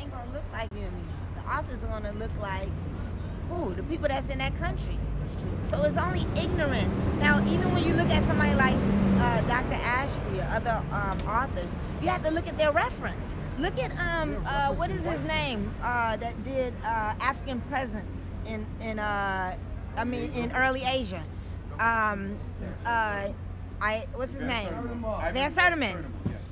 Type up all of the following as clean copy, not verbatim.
ain't gonna look like you and me. The authors are gonna look like who? The people that's in that country. So it's only ignorance. Now, even when you look at somebody like Dr. Ashby or other authors, you have to look at their reference. Look at what is his name that did African presence in early Asia. What's his name? Van Sertima.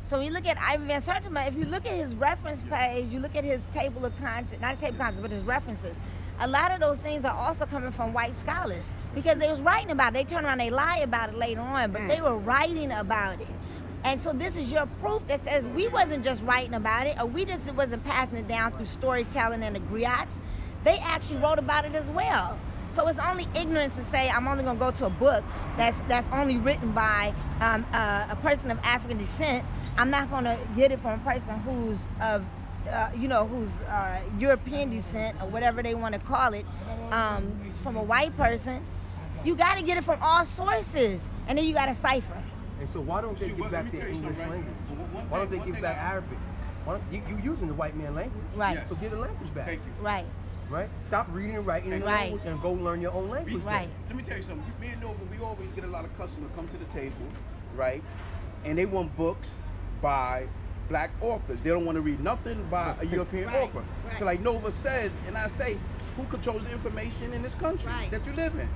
So when you look at Ivan Van Sertima, if you look at his reference page, you look at his table of content, not his table of contents, but his references, a lot of those things are also coming from white scholars because they was writing about it. They turn around, they lie about it later on, but they were writing about it. And so this is your proof that says we wasn't just writing about it, or we just wasn't passing it down through storytelling and the griots. They actually wrote about it as well. So it's only ignorance to say I'm only gonna go to a book that's only written by a person of African descent. I'm not gonna get it from a person who's of who's European descent or whatever they want to call it, from a white person. You got to get it from all sources, and then you got to cipher. And so why don't they give back their English language? Why don't they give back Arabic? Why don't, you using the white man language, right? So get the language back. Thank you. Right. Right. Stop reading and writing in the language and go learn your own language. Right. Let me tell you something. Me and Nova, we always get a lot of customers come to the table, right? And they want books by black authors. They don't want to read nothing by a European author. So like Nova says, and I say, who controls the information in this country that you live in?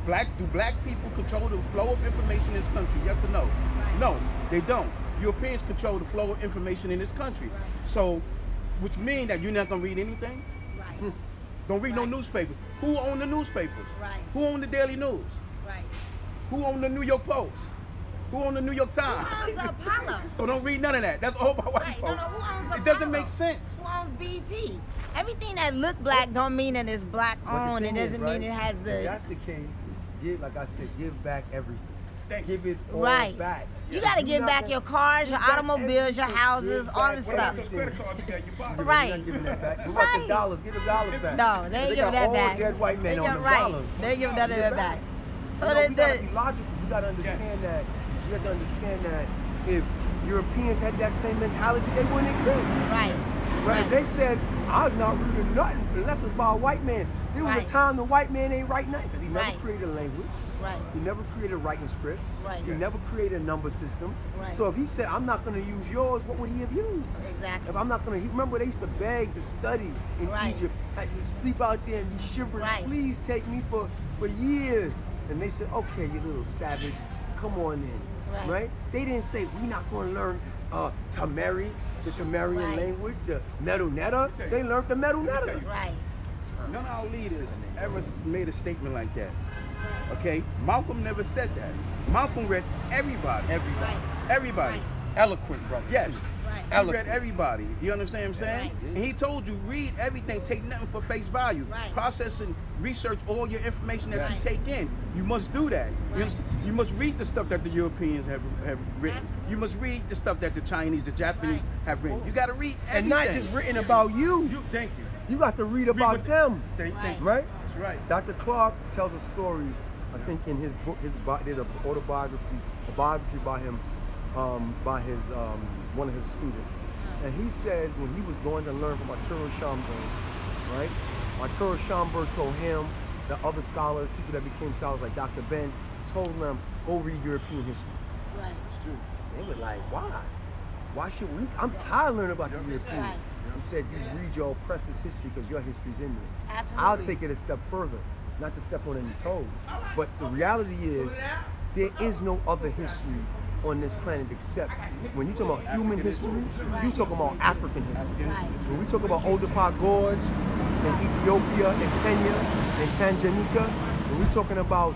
Right. Do black people control the flow of information in this country? Yes or no? Right. No, they don't. Europeans control the flow of information in this country. Right. So, which means that you're not gonna read anything? Right. Don't read no newspaper. Who own the newspapers? Right. Who own the Daily News? Right. Who own the New York Post? Who owns the New York Times? Who owns the Apollo? So don't read none of that. That's all by white Right. folks. No, who owns the It doesn't Apollo? make sense. Who owns BET? Everything that look black don't mean that it's black owned. It doesn't mean it has the. If that's the case, like I said, give back everything. Give it all back. You got to give back your cars, your automobiles, your houses, all the stuff. Right. Not giving that back. What about the dollars? Give the dollars back. No, they ain't giving that back. Dead white men on the dollars. They ain't giving none of that back. So you gotta be logical. You gotta understand that. You have to understand that if Europeans had that same mentality, they wouldn't exist. Right. Right. They said, I was not reading nothing unless it's by a white man. There was a time the white man ain't write nothing because he never created a language. Right. He never created a writing script. Right. He never created a number system. Right. So if he said, I'm not going to use yours, what would he have used? Exactly. If I'm not going to, remember they used to beg to study in Egypt. Had to sleep out there and be shivering. Please take me for years. And they said, okay, you little savage, come on in. Right? They didn't say, we're not going to learn Tamari, the Tamarian language, the Medu Netta. They learned the Medu Netta. Right. None of our leaders ever made a statement like that. Okay? Malcolm never said that. Malcolm read everybody. Everybody. Eloquent, brother. Yes. He read everybody. You understand what I'm saying? And he told you, read everything, take nothing for face value. Process and research all your information that you take in. You must do that. You must read the stuff that the Europeans have written. Absolutely. You must read the stuff that the Chinese, the Japanese have written. You got to read everything. And not just written about you. Thank you. You got to read about them. Right? That's right. Dr. Clark tells a story, I think in his book, there's an autobiography, a biography by him, by his one of his students. And he says when he was going to learn from Arturo Schomburg, right? Arturo Schomburg told him, the other scholars, people that became scholars like Dr. Ben, told them, go read European history. Right. It's true. They were like, why? Why should we? I'm tired of learning about the Europeans. Right. He said, you read your oppressor's history because your history's in there. Absolutely. I'll take it a step further, not to step on any toes. But the reality is, there is no other history on this planet except when you talk about human history, you talk about African history. When we talk about Oldupar Gorge in Ethiopia, in Kenya, in Tanganyika, when we're talking about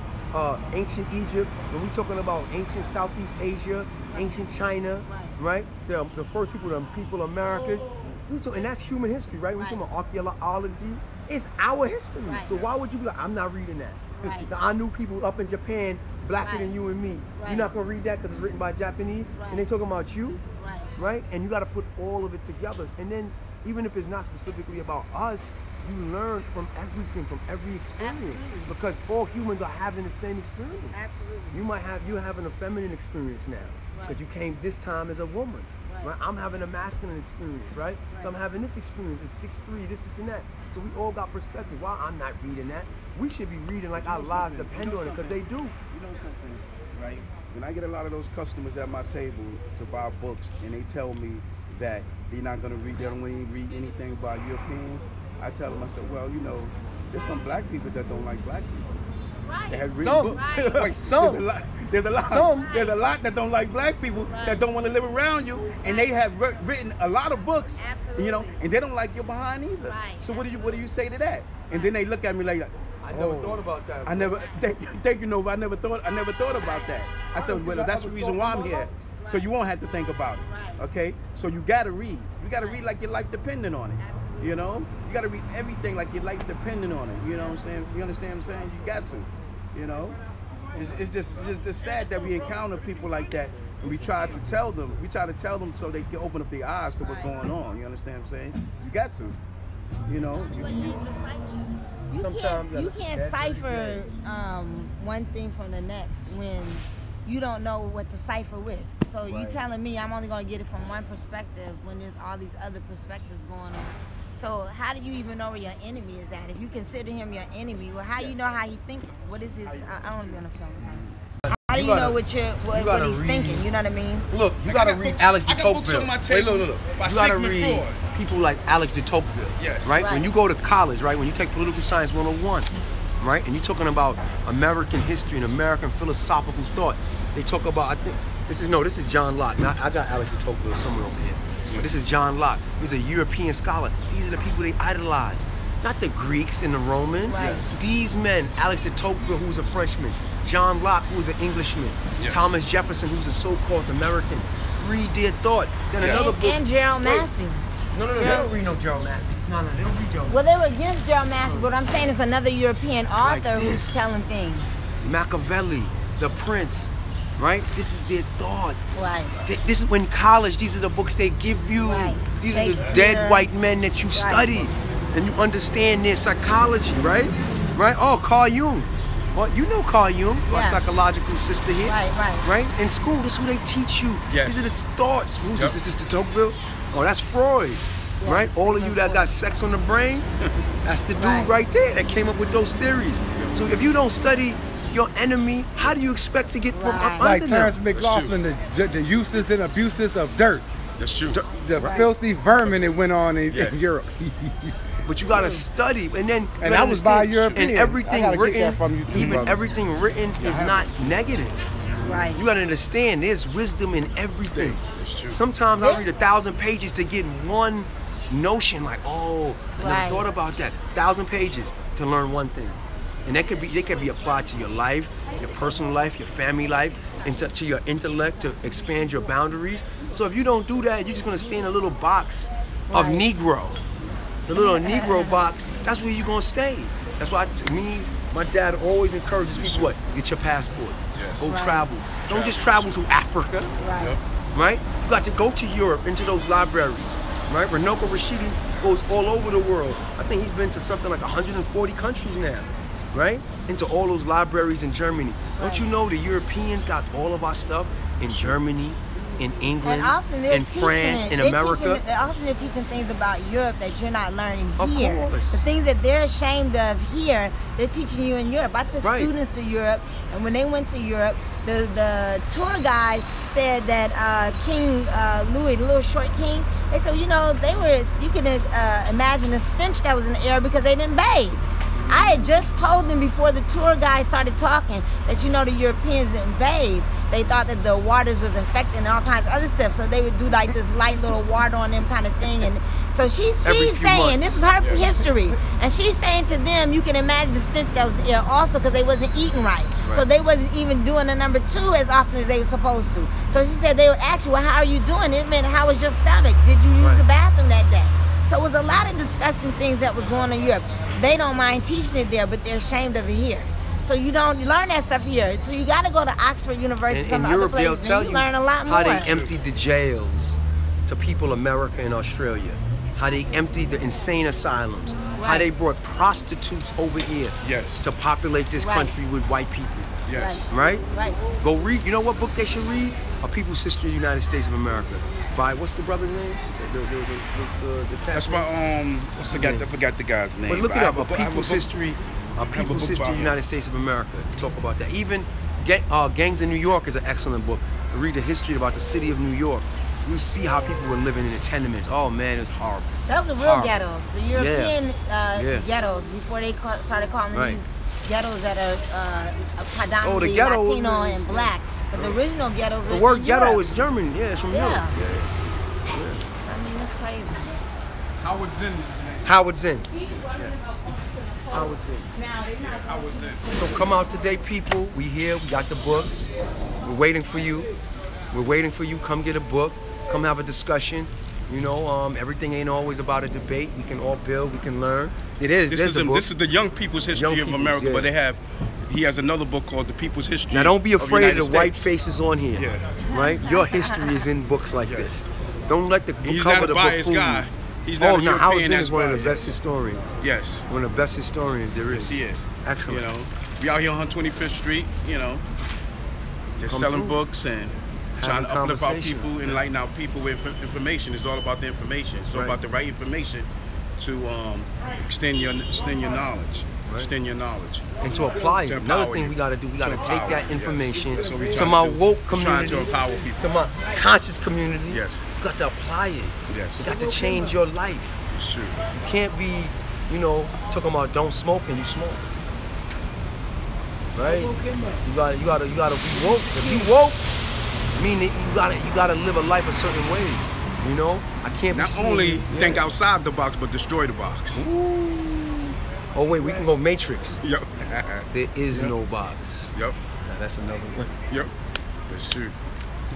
ancient Egypt, when we're talking about ancient Southeast Asia, ancient China, right? The first people, the people of Americas, and that's human history, right? We're talking about archaeology. It's our history. So why would you be like, I'm not reading that? I knew people up in Japan blacker than you and me. You're not gonna read that because it's written by Japanese, and they talking about you, right? And you got to put all of it together. And then, even if it's not specifically about us, you learn from everything, from every experience, because all humans are having the same experience. Absolutely. You're having a feminine experience now, because you came this time as a woman. Right? I'm having a masculine experience, right? So I'm having this experience. It's 6'3", this, and that. So we all got perspective. Why I'm not reading that? We should be reading like our lives depend on it, because they do. You know something, right? When I get a lot of those customers at my table to buy books, and they tell me that they're not going to read, they don't want to read anything by Europeans, I tell them, I said, well, you know, there's some black people that don't like black people. Right. That have read Some. books. Right. Wait, some. There's a lot. Some. There's a lot that don't like black people, that don't want to live around you, and they have written a lot of books. Absolutely. You know, and they don't like your behind either. Right. So what do you say to that? And then they look at me like, I never thought about that. I never. Thank you, Nova. I never thought about that. I said, well, that's the reason why I'm here. So you won't have to think about it. Right. Okay? So you gotta read. You gotta read like your life depending on it. Absolutely. You know? You gotta read everything like your life depending on it. You know what I'm saying? You understand what I'm saying? You got to. You know? It's just sad that we encounter people like that, and we try to tell them so they can open up their eyes to what's going on. You understand what I'm saying? You got to. You know? You can't cipher one thing from the next when you don't know what to cipher with. So you telling me I'm only going to get it from one perspective when there's all these other perspectives going on. So how do you even know where your enemy is at? If you consider him your enemy, well, how you know how he thinking? What is his? I don't want to be on the film or something. How do you know what he's thinking? You know what I mean? Look, you gotta read Alex de Tocqueville. Wait, look. You gotta read people like Alex de Tocqueville. Yes. Right? When you go to college, right? When you take political science 101, right? And you're talking about American history and American philosophical thought. They talk about, I think, this is John Locke. Now, I got Alex de Tocqueville somewhere over here. But this is John Locke. He's a European scholar. These are the people they idolize. Not the Greeks and the Romans. Right. These men, Alex de Tocqueville, who's a Frenchman, John Locke, who's an Englishman, Thomas Jefferson, who's a so-called American, read their thought. Then another book. And Gerald Massey. No, they don't read no Gerald Massey. No, they don't read Gerald Massey. Well, they were against Gerald Massey, but I'm saying it's another European author Like who's telling things. Machiavelli, The Prince, right? This is their thought. Right. This is when college, these are the books they give you. Right. These are the dead white men that you study. And you understand their psychology, right? Right? Oh, Carl Jung. Well, you know Carl Jung, our psychological sister here. Right? In school, this is who they teach you. Yes. These are the thoughts. Who's this? Is this de Tocqueville? Oh, that's Freud. Right? All of you that got sex on the brain, that's the dude right there that came up with those theories. So if you don't study your enemy, how do you expect to get from up under like them? Terrence McLaughlin, the uses and abuses of dirt. That's true. The filthy vermin that went on in Europe. But you gotta study, and then and I was by European. And everything written, even everything written is not negative. Right. You gotta understand, there's wisdom in everything. That's true. Sometimes I read 1,000 pages to get one notion, like, oh, I never thought about that. 1,000 pages to learn one thing. And they could be applied to your life, your personal life, your family life, and to your intellect, to expand your boundaries. So if you don't do that, you're just gonna stay in a little box of Negro. The little Negro box, that's where you're gonna stay. That's why my dad always encourages people, what? Get your passport. Yes. Go travel. Don't just travel to Africa. Right? You got to go to Europe, into those libraries. Right? Runoko Rashidi goes all over the world. I think he's been to something like 140 countries now. Right? Into all those libraries in Germany. Don't you know the Europeans got all of our stuff in Germany, in England, in France, in America? Often they're teaching things about Europe that you're not learning here. Of course. The things that they're ashamed of here, they're teaching you in Europe. I took students to Europe, and when they went to Europe, the tour guide said that King Louis, the little short king, they said, you know, you can imagine the stench that was in the air because they didn't bathe. I had just told them before the tour guide started talking that, you know, the Europeans didn't bathe. They thought that the waters was infected and all kinds of other stuff, so they would do like this light little water on them kind of thing. And so she's saying, this is her history, and she's saying to them, you can imagine the stench that was there also because they wasn't eating right. So they wasn't even doing the number 2 as often as they were supposed to. So she said they would ask you, well, how are you doing? It meant, how was your stomach? Did you use the bathroom that day? So it was a lot of disgusting things that was going on in Europe. They don't mind teaching it there, but they're ashamed of it here. So you don't learn that stuff here. So you got to go to Oxford University, and some in other Europe, places, they'll tell you learn a lot more. how they emptied the jails to people America and Australia, how they emptied the insane asylums, how they brought prostitutes over here to populate this country with white people. Yes. Right? Go read. You know what book they should read? A People's History of the United States of America. by what's the brother's name? The That's my I forgot the guy's name. But look it up. A People's History of the United States of America. Talk about that. Even Gangs in New York is an excellent book. To read the history about the city of New York. You see how people were living in the tenements. Oh man, it was horrible. Those are real ghettos. The European ghettos before they started calling these ghettos that are predominantly Latino and black. But the original ghettos were the word ghetto Europe. is German. Yeah, it's from Europe. So, I mean, it's crazy. Howard Zinn. Howard Zinn. Yes. Howard Zinn. Howard Zinn. So come out today, people. We here. We got the books. We're waiting for you. We're waiting for you. Come get a book. Come have a discussion. You know, everything ain't always about a debate. We can all build. We can learn. It is. This is the Young People's History of America, but he has another book called The People's History. Now don't be afraid of the white States. faces on here. Right? Your history is in books like this. Don't let the cover of the book fool you. He's not a no, Howard Zinn European is one of the best historians. Yes. One of the best historians there is. Yes, he is. Actually. You know, we out here on 25th Street, you know, just Come selling through. books and trying to uplift our people, enlighten our people with information. It's all about the information. It's all about the right information to extend your knowledge. Extend your knowledge. And to apply it. Another thing we got to do, we got to take that information to my woke community, to empower people, to my conscious community. Yes. You got to apply it. Yes. You got to change your life. It's true. You can't be, you know, talking about don't smoke and you smoke. Right? You gotta be woke. If you woke, meaning you gotta live a life a certain way. You know? I can't be not only think outside the box, but destroy the box. Ooh. Oh wait, we can go Matrix. Yep. There is no box. Yep. Now, that's another one. Yep. That's true.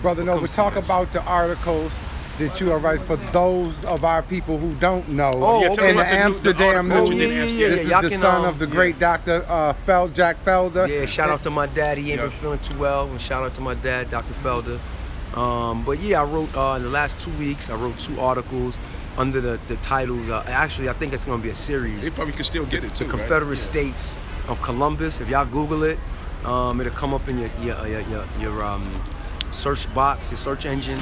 Brother Nova, talk about the articles that you are writing for those of our people who don't know. Oh, okay. In the Amsterdam News. This is Y'all the can, son of the great Dr. Jack Felder. Yeah, shout out to my dad. He ain't been feeling too well. And shout out to my dad, Dr. Felder. But yeah, I wrote in the last 2 weeks. I wrote 2 articles under the titles. Actually, I think it's going to be a series. They probably could still get it too. The Confederate States of Columbus. If y'all Google it, it'll come up in your search box, your search engine.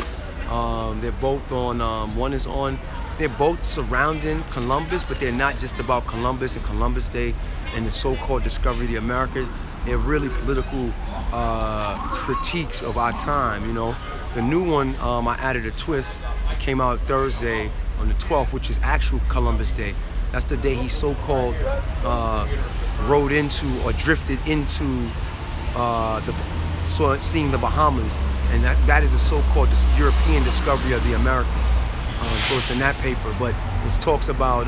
They're both on. One is on. They're both surrounding Columbus, but they're not just about Columbus and Columbus Day and the so-called discovery of the Americas. They're really political critiques of our time. You know, the new one I added a twist. It came out Thursday on the 12th, which is actual Columbus Day. That's the day he so-called rode into or drifted into seeing the Bahamas, and that is a so-called European discovery of the Americas. So it's in that paper, but it talks about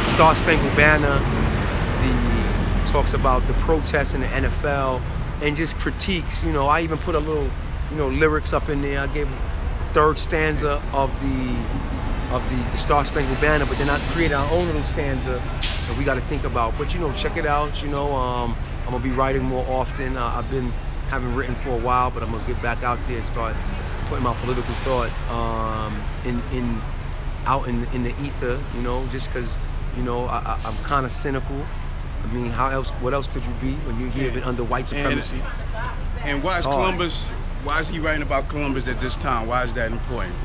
the Star Spangled Banner, talks about the protests in the NFL, and just critiques. You know, I even put a little, lyrics up in there. I gave the 3rd stanza of the Star Spangled Banner, but then I created our own little stanza that we got to think about. But check it out. I'm gonna be writing more often. Haven't written for a while, but I'm gonna get back out there and start putting my political thought out in the ether. Just because I'm kind of cynical. I mean, what else could you be when you're here under white supremacy? And why is Columbus? Why is he writing about Columbus at this time? Why is that important?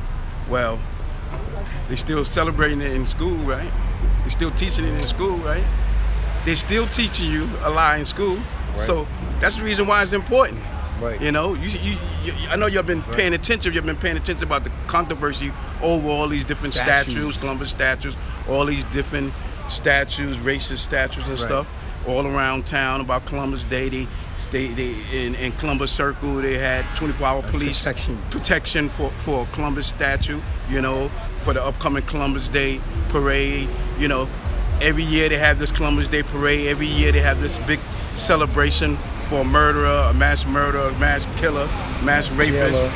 Well, they're still celebrating it in school, right? They're still teaching it in school, right? They're still teaching you a lie in school, so that's the reason why it's important. Right. I know you've been paying attention. You've been paying attention about the controversy over all these different statues, Columbus statues, all these different statues, racist statues and stuff, all around town about Columbus Day. In Columbus Circle, they had 24-hour police protection for a Columbus statue. For the upcoming Columbus Day parade. Every year they have this Columbus Day parade. Every year they have this big celebration for a murderer, a mass killer, mass rapist.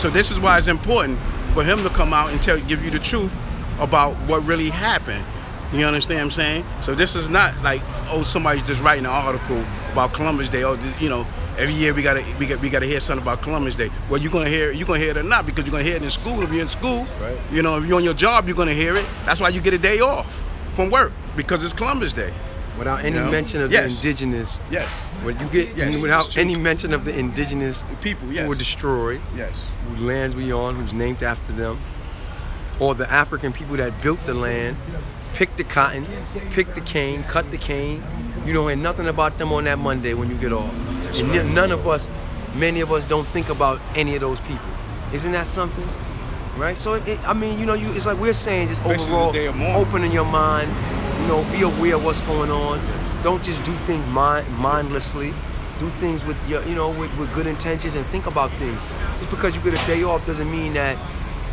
So this is why it's important for him to come out and give you the truth about what really happened. You understand what I'm saying? So this is not like, somebody's just writing an article about Columbus Day. Every year we gotta hear something about Columbus Day. Well, you're gonna hear it or not, because you're gonna hear it in school. If you're in school, if you're on your job, you're gonna hear it. That's why you get a day off from work, because it's Columbus Day. Without any mention of the indigenous. Yes. When you get without any mention of the indigenous people, who were destroyed. Yes. Whose lands we on, who's named after them, or the African people that built the land, picked the cotton, picked the cane, cut the cane. You don't hear nothing about them on that Monday when you get off. And none of us, many of us, don't think about any of those people. Isn't that something? Right? So I mean, you know, it's like we're saying, just overall, opening your mind. You know, be aware of what's going on. Don't just do things mindlessly. Do things with your, you know, with good intentions and think about things. Just because you get a day off doesn't mean that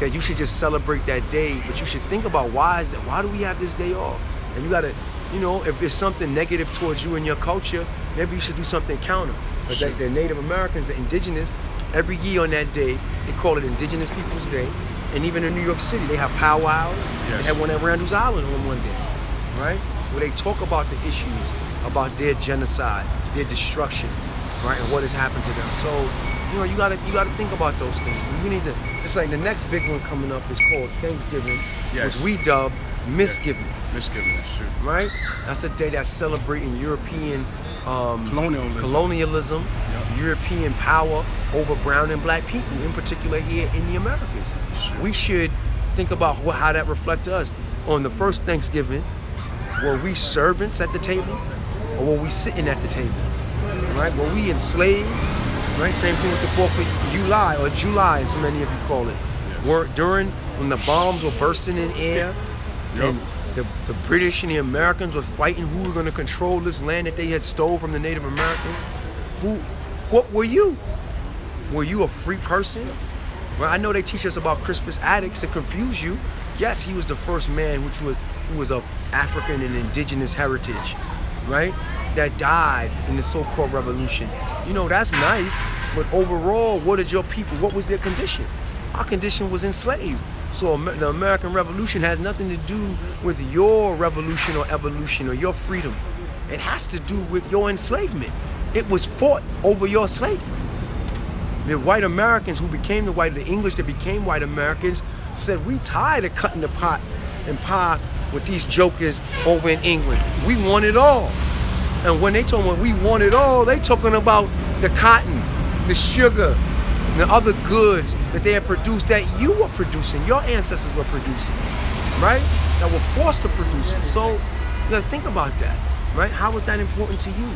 you should just celebrate that day. But you should think about why do we have this day off? And you gotta, you know, if there's something negative towards you and your culture, maybe you should do something counter. But the Native Americans, the indigenous, every year on that day, they call it Indigenous Peoples Day. And even in New York City, they have powwows. Yes. They had one at Randall's Island on one day. Right? Where they talk about the issues, about their genocide, their destruction, right, and what has happened to them. So, you know, you gotta think about those things. We need to. It's like the next big one coming up is called Thanksgiving, which we dub Misgiving. Yes. Misgiving, that's true. Right? That's a day that's celebrating European colonialism, European power over brown and black people, in particular here in the Americas. Sure. We should think about how that reflects us. On the first Thanksgiving, were we servants at the table, or were we sitting at the table? Right? Were we enslaved? Right? Same thing with the 4th of July, or July, as many of you call it. Were during when the bombs were bursting in air, and the British and the Americans were fighting who were going to control this land that they had stole from the Native Americans. What were you? Were you a free person? Well, I know they teach us about Crispus Attucks to confuse you. Yes, he was the first man who was of African and indigenous heritage, right? That died in the so-called revolution. You know, that's nice, but overall, what was their condition? Our condition was enslaved. So the American Revolution has nothing to do with your revolution or evolution or your freedom. It has to do with your enslavement. It was fought over your slavery. The white Americans who became the English that became white Americans said, we tired of cutting the pot and pie with these jokers over in England. We want it all. And when they told me we want it all, they talking about the cotton, the sugar, and the other goods that they had produced that you were producing, your ancestors were producing, right? That were forced to produce it. So you gotta think about that, right? How is that important to you?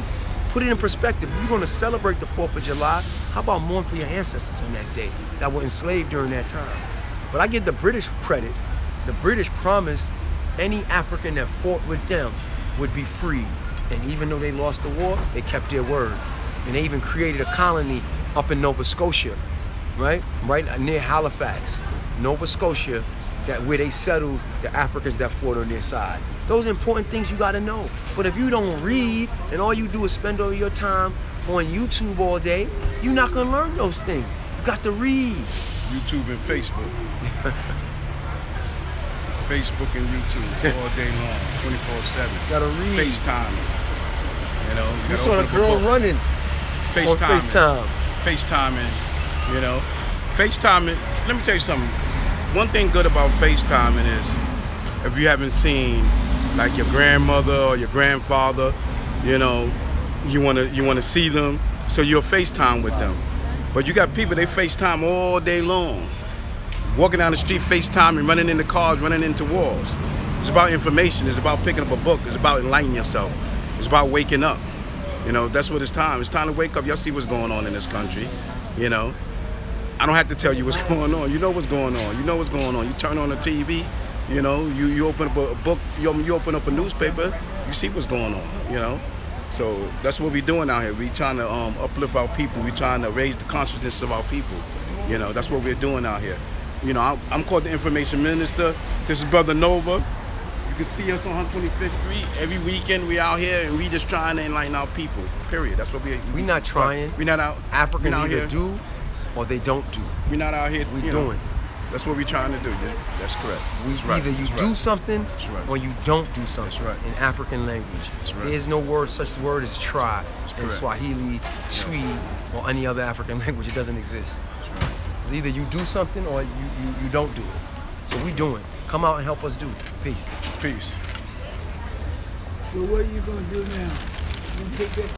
Put it in perspective. If you're gonna celebrate the 4th of July, how about mourn for your ancestors on that day that were enslaved during that time? But I give the British credit. The British promised any African that fought with them would be freed. And even though they lost the war, they kept their word. And they even created a colony up in Nova Scotia, right near Halifax, Nova Scotia, where they settled the Africans that fought on their side. Those are important things you gotta know. But if you don't read and all you do is spend all your time on YouTube all day, you're not gonna learn those things. You got to read. YouTube and Facebook. Facebook and YouTube all day long, 24/7. Gotta read. FaceTime. You know, you saw the girl running. FaceTime. FaceTiming. You know, FaceTiming. Let me tell you something. One thing good about FaceTiming is, if you haven't seen like your grandmother or your grandfather, you know, you wanna see them, so you'll FaceTime with them. But you got people, they FaceTime all day long. Walking down the street, FaceTiming, running into cars, running into walls. It's about information, it's about picking up a book, it's about enlightening yourself. It's about waking up. You know, that's what it's time. It's time to wake up. Y'all see what's going on in this country, you know. I don't have to tell you what's going on. You know what's going on. You know what's going on. You turn on the TV, you know, you open up a book, you open up a newspaper, you see what's going on, you know. So that's what we're doing out here. We're trying to uplift our people. We're trying to raise the consciousness of our people. You know, that's what we're doing out here. You know, I'm called the Information Minister. This is Brother Nova. You can see us on 125th Street. Every weekend we out here and we just trying to enlighten our people, period. That's what we're not trying. We're not out. Africans either do or they don't do. We're not out here. We're doing. That's what we're trying to do. That's correct. Either you do something or you don't do something. That's right. In African language. That's right. There's no word, such word as try in Swahili, Twi, or any other African language. It doesn't exist. That's right. It's either you do something or you don't do it. So we doing. Come out and help us do it. Peace. Peace. So what are you gonna do now? You gonna take that